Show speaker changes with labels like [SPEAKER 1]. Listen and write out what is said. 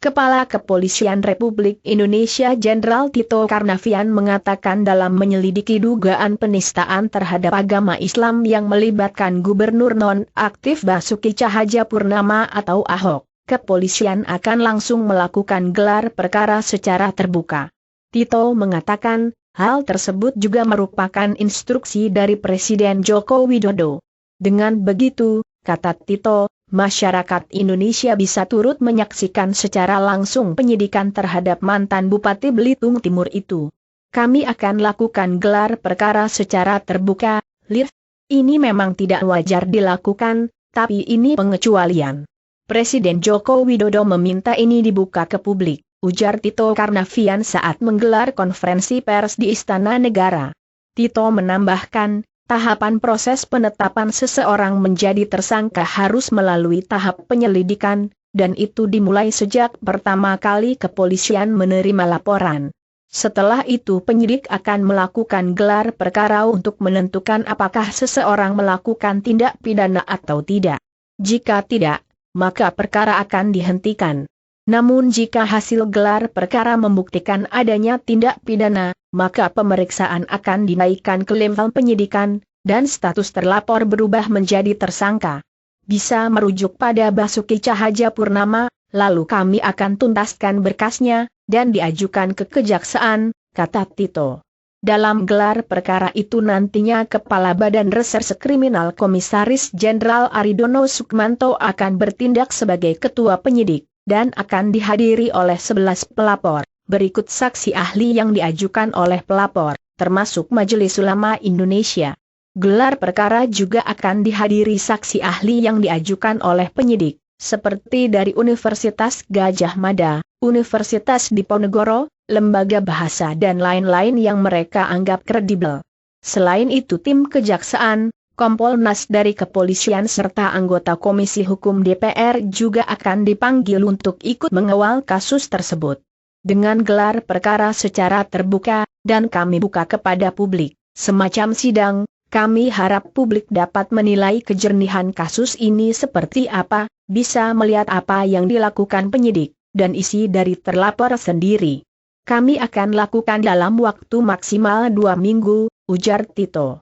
[SPEAKER 1] Kepala Kepolisian Republik Indonesia Jenderal Tito Karnavian mengatakan dalam menyelidiki dugaan penistaan terhadap agama Islam yang melibatkan Gubernur non-aktif Basuki Cahayapurnama atau Ahok, kepolisian akan langsung melakukan gelar perkara secara terbuka. Tito mengatakan, hal tersebut juga merupakan instruksi dari Presiden Joko Widodo. Dengan begitu, kata Tito, masyarakat Indonesia bisa turut menyaksikan secara langsung penyidikan terhadap mantan Bupati Belitung Timur itu. Kami akan lakukan gelar perkara secara terbuka, live. Ini memang tidak wajar dilakukan, tapi ini pengecualian. Presiden Joko Widodo meminta ini dibuka ke publik, ujar Tito Karnavian saat menggelar konferensi pers di Istana Negara. Tito menambahkan, tahapan proses penetapan seseorang menjadi tersangka harus melalui tahap penyelidikan, dan itu dimulai sejak pertama kali kepolisian menerima laporan. Setelah itu penyidik akan melakukan gelar perkara untuk menentukan apakah seseorang melakukan tindak pidana atau tidak. Jika tidak, maka perkara akan dihentikan. Namun jika hasil gelar perkara membuktikan adanya tindak pidana, maka pemeriksaan akan dinaikkan ke level penyidikan, dan status terlapor berubah menjadi tersangka. Bisa merujuk pada Basuki Cahayapurnama, lalu kami akan tuntaskan berkasnya, dan diajukan ke kejaksaan, kata Tito. Dalam gelar perkara itu nantinya Kepala Badan Reserse Kriminal Komisaris Jenderal Aridono Sukmanto akan bertindak sebagai ketua penyidik, dan akan dihadiri oleh 11 pelapor, berikut saksi ahli yang diajukan oleh pelapor, termasuk Majelis Ulama Indonesia. Gelar perkara juga akan dihadiri saksi ahli yang diajukan oleh penyidik, seperti dari Universitas Gadjah Mada, Universitas Diponegoro, Lembaga Bahasa dan lain-lain yang mereka anggap kredibel. Selain itu tim kejaksaan, Kompolnas dari kepolisian serta anggota Komisi Hukum DPR juga akan dipanggil untuk ikut mengawal kasus tersebut. Dengan gelar perkara secara terbuka, dan kami buka kepada publik, semacam sidang, kami harap publik dapat menilai kejernihan kasus ini seperti apa, bisa melihat apa yang dilakukan penyidik, dan isi dari terlapor sendiri. Kami akan lakukan dalam waktu maksimal 2 minggu, ujar Tito.